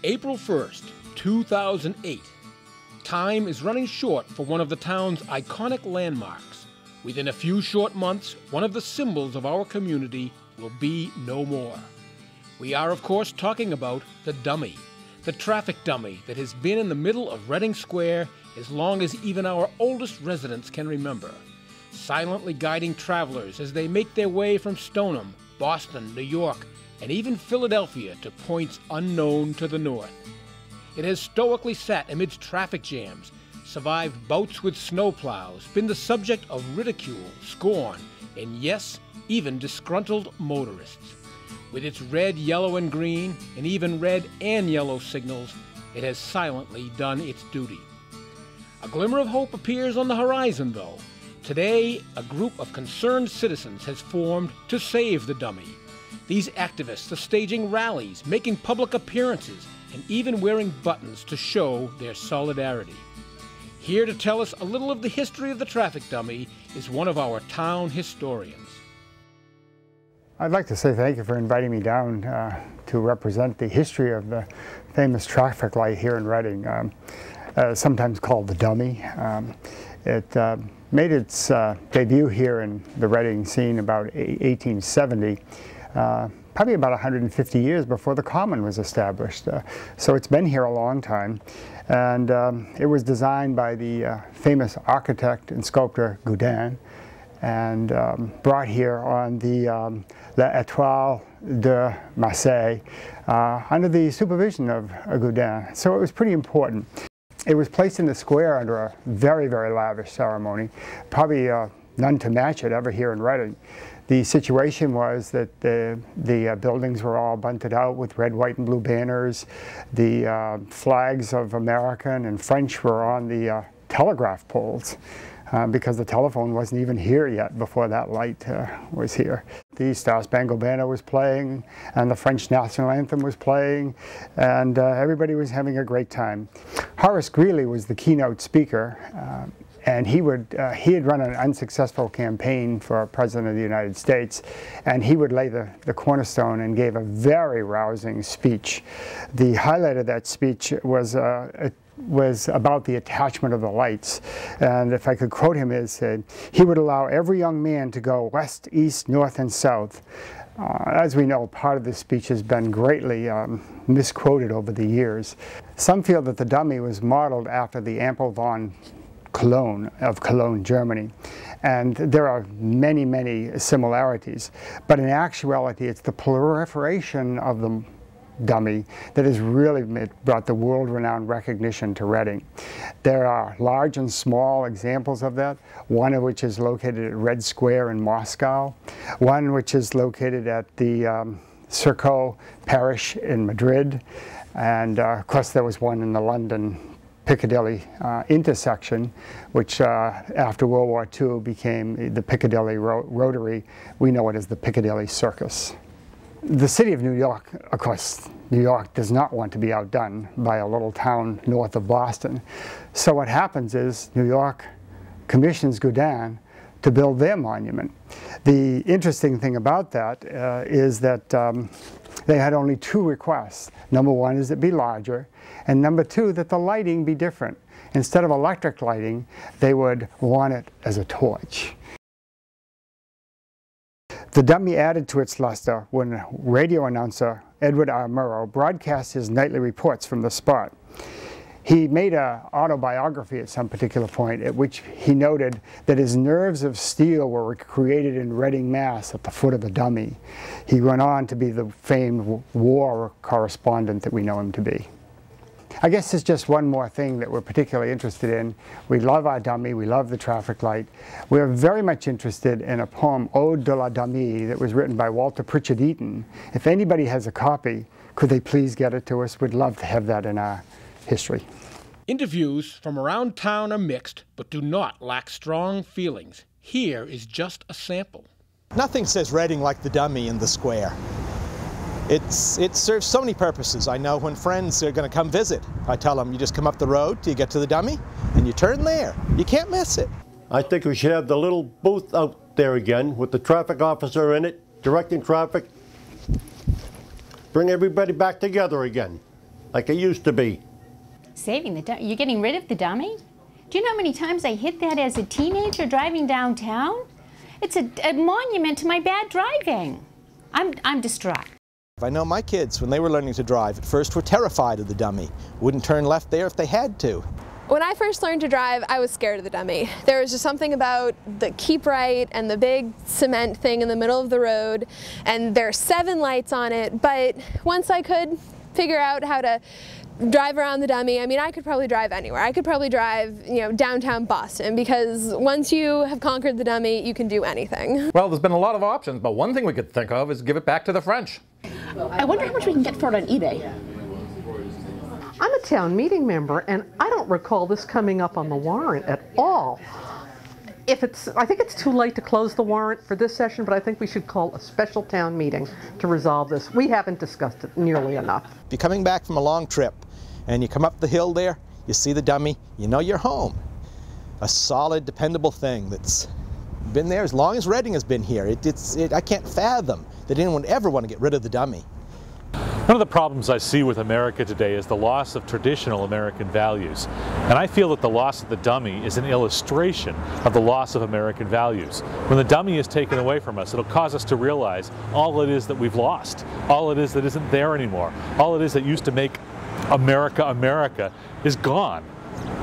April 1st, 2008. Time is running short for one of the town's iconic landmarks. Within a few short months, one of the symbols of our community will be no more. We are, of course, talking about the dummy, the traffic dummy that has been in the middle of Reading Square as long as even our oldest residents can remember, silently guiding travelers as they make their way from Stoneham, Boston, New York, and even Philadelphia to points unknown to the north. It has stoically sat amidst traffic jams, survived bouts with snowplows, been the subject of ridicule, scorn, and yes, even disgruntled motorists. With its red, yellow, and green, and even red and yellow signals, it has silently done its duty. A glimmer of hope appears on the horizon, though. Today, a group of concerned citizens has formed to save the dummy. These activists are staging rallies, making public appearances, and even wearing buttons to show their solidarity. Here to tell us a little of the history of the traffic dummy is one of our town historians. I'd like to say thank you for inviting me down to represent the history of the famous traffic light here in Reading, sometimes called the dummy. It made its debut here in the Reading scene about 1870. Probably about 150 years before the Common was established. So it's been here a long time. And it was designed by the famous architect and sculptor Gaudin, and brought here on the L'Étoile de Marseille under the supervision of Gaudin. So it was pretty important. It was placed in the square under a very, very lavish ceremony, probably none to match it ever here in Reading. The situation was that the buildings were all bunted out with red, white, and blue banners. The flags of American and French were on the telegraph poles because the telephone wasn't even here yet before that light was here. The Star Spangled Banner was playing, and the French national anthem was playing, and everybody was having a great time. Horace Greeley was the keynote speaker. And he had run an unsuccessful campaign for President of the United States, and he would lay the cornerstone and gave a very rousing speech. The highlight of that speech was about the attachment of the lights. And if I could quote him, it said, he would allow every young man to go west, east, north, and south. As we know, part of this speech has been greatly misquoted over the years. Some feel that the dummy was modeled after the Ampel von Cologne of Cologne, Germany. And there are many, many similarities. But in actuality, it's the proliferation of the dummy that has really brought the world-renowned recognition to Reading. There are large and small examples of that, one of which is located at Red Square in Moscow, one which is located at the Circo Parish in Madrid, and of course there was one in the London Piccadilly intersection, which after World War II became the Piccadilly Rotary. We know it as the Piccadilly Circus. The city of New York, of course, New York does not want to be outdone by a little town north of Boston. So what happens is New York commissions Gaudin to build their monument. The interesting thing about that is that they had only two requests. Number one is it be larger, and number two, that the lighting be different. Instead of electric lighting, they would want it as a torch. The dummy added to its luster when radio announcer Edward R. Murrow broadcast his nightly reports from the spot. He made an autobiography at some particular point at which he noted that his nerves of steel were created in Reading, Mass. At the foot of the dummy. He went on to be the famed war correspondent that we know him to be. I guess there's just one more thing that we're particularly interested in. We love our dummy, we love the traffic light. We're very much interested in a poem, Ode de la Dummy, that was written by Walter Pritchard Eaton. If anybody has a copy, could they please get it to us? We'd love to have that in our history. Interviews from around town are mixed, but do not lack strong feelings. Here is just a sample. Nothing says Reading like the dummy in the square. It serves so many purposes. I know when friends are going to come visit, I tell them, you just come up the road till you get to the dummy, and you turn there. You can't miss it. I think we should have the little booth out there again with the traffic officer in it, directing traffic. Bring everybody back together again. like it used to be. Saving the dummy? You're getting rid of the dummy? Do you know how many times I hit that as a teenager driving downtown? It's a monument to my bad driving. I'm distraught. I know my kids, when they were learning to drive, at first were terrified of the dummy. Wouldn't turn left there if they had to. When I first learned to drive, I was scared of the dummy. There was just something about the keep right and the big cement thing in the middle of the road, and there are 7 lights on it, but once I could figure out how to drive around the dummy, I mean, I could probably drive anywhere. I could probably drive, downtown Boston, because once you have conquered the dummy, you can do anything. Well, there's been a lot of options, but one thing we could think of is give it back to the French. I wonder how much we can get for it on eBay. I'm a town meeting member, and I don't recall this coming up on the warrant at all. I think it's too late to close the warrant for this session, but I think we should call a special town meeting to resolve this. We haven't discussed it nearly enough. If you're coming back from a long trip and you come up the hill there, you see the dummy, you know you're home. A solid, dependable thing that's been there as long as Reading has been here. I can't fathom that anyone would ever want to get rid of the dummy. One of the problems I see with America today is the loss of traditional American values. And I feel that the loss of the dummy is an illustration of the loss of American values. When the dummy is taken away from us, it'll cause us to realize all it is that we've lost, all it is that isn't there anymore, all it is that used to make America America is gone,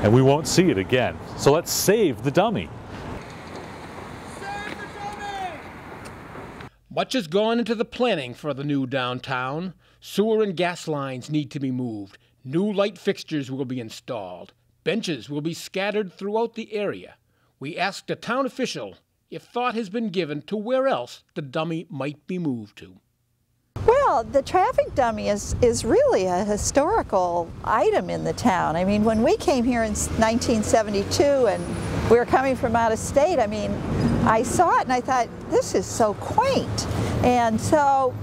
and we won't see it again. So let's save the dummy. Much has gone into the planning for the new downtown. Sewer and gas lines need to be moved. New light fixtures will be installed. Benches will be scattered throughout the area. We asked a town official if thought has been given to where else the dummy might be moved to. Well, the traffic dummy is really a historical item in the town. I mean, when we came here in 1972 and we were coming from out of state, I mean, I saw it and I thought, this is so quaint. And so,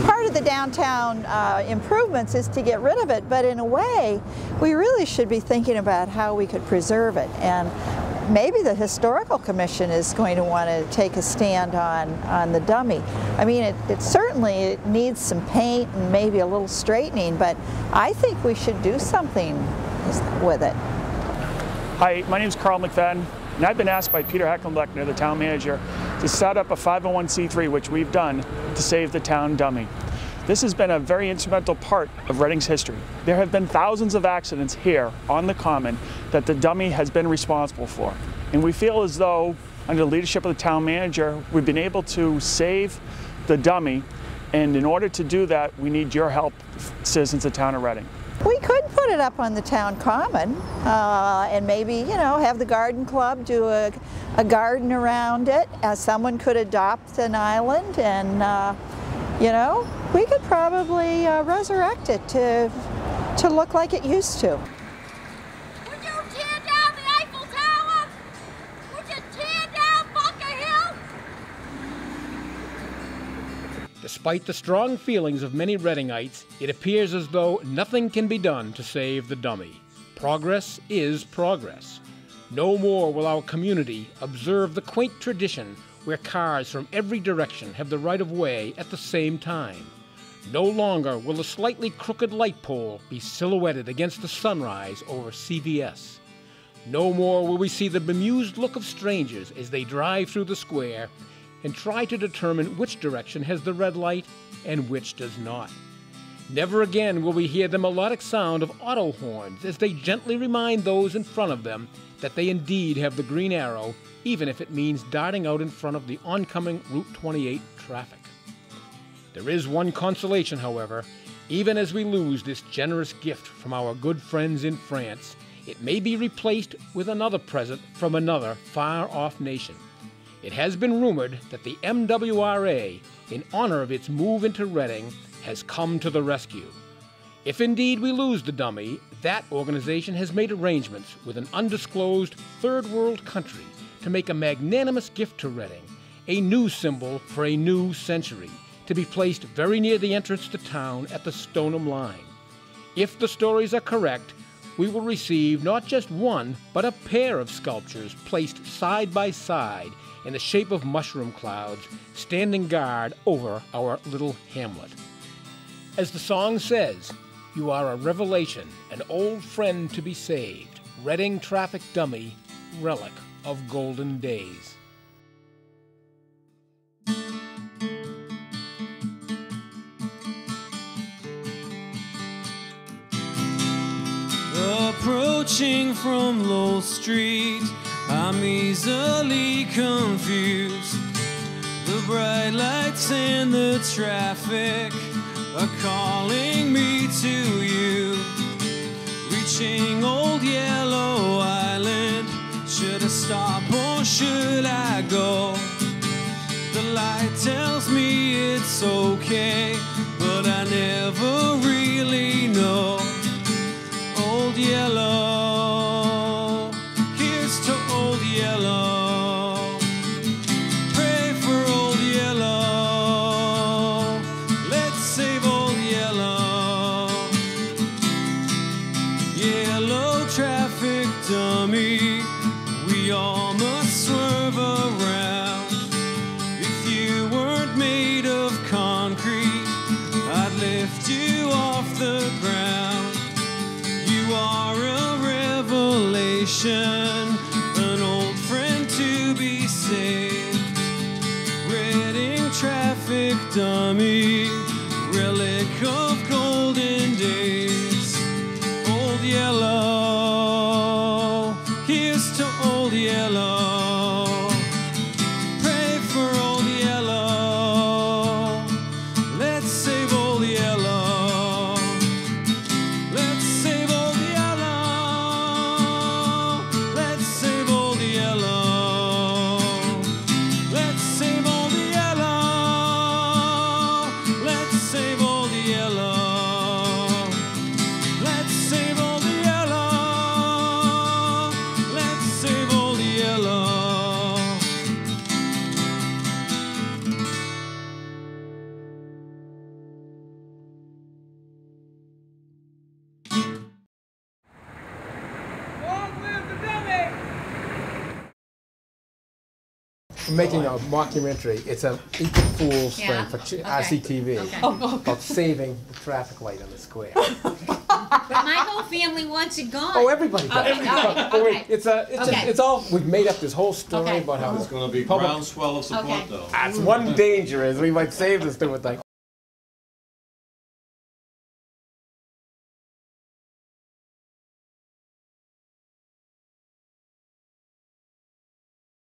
part of the downtown improvements is to get rid of it, but in a way, we really should be thinking about how we could preserve it. And maybe the Historical Commission is going to want to take a stand on the dummy. I mean, it certainly needs some paint and maybe a little straightening, but I think we should do something with it. Hi, my name is Carl McFadden, and I've been asked by Peter Heckenbleckner, the town manager, to set up a 501c3, which we've done, to save the town dummy. This has been a very instrumental part of Reading's history. There have been thousands of accidents here on the Common that the dummy has been responsible for. And we feel as though, under the leadership of the town manager, we've been able to save the dummy. And in order to do that, we need your help, citizens of the town of Reading. We could put it up on the town common and maybe, have the garden club do a garden around it. Someone could adopt an island and, we could probably resurrect it to look like it used to. Would you tear down the Eiffel Tower? Would you tear down Bunker Hill? Despite the strong feelings of many Readingites, it appears as though nothing can be done to save the dummy. Progress is progress. No more will our community observe the quaint tradition where cars from every direction have the right of way at the same time. No longer will the slightly crooked light pole be silhouetted against the sunrise over CVS. No more will we see the bemused look of strangers as they drive through the square and try to determine which direction has the red light and which does not. Never again will we hear the melodic sound of auto horns as they gently remind those in front of them that they indeed have the green arrow, even if it means darting out in front of the oncoming Route 28 traffic. There is one consolation, however. Even as we lose this generous gift from our good friends in France, it may be replaced with another present from another far-off nation. It has been rumored that the MWRA, in honor of its move into Reading, has come to the rescue. If indeed we lose the dummy, that organization has made arrangements with an undisclosed third world country to make a magnanimous gift to Reading, a new symbol for a new century, to be placed very near the entrance to town at the Stoneham line. If the stories are correct, we will receive not just one, but a pair of sculptures placed side by side in the shape of mushroom clouds, standing guard over our little hamlet. As the song says, You are a revelation, an old friend to be saved. Reading traffic dummy, relic of golden days. Approaching from Lowell Street, I'm easily confused. The bright lights and the traffic are calling me to you. Reaching Old Yellow Island, should I stop or should I go? The light tells me it's okay, but I never really know. Old Yellow, here's to Old Yellow. Pray for Old Yellow. Let's save Old Yellow. Yellow traffic dummy, we all must swerve around. If you weren't made of concrete, I'd lift you off the ground. You are a revelation, an old friend to be saved. Reading traffic dummy, relic of golden days. Old Yellow, here's to Old Yellow. Pray for Old Yellow. Let's save Old Yellow. Let's save Old Yellow. Let's save Old Yellow. Let's save Old Yellow. Let's save Old Yellow. Let's save Old Yellow. Let's save Old Yellow. We're making a mockumentary. It's an April Fool's thing for RCTV about saving the traffic light on the square. My whole family wants it gone. Oh, everybody does. Okay, all right, But wait, okay. it's all, we've made up this whole story about how It's going to be groundswell of support, though. That's one danger is we might save this stupid thing.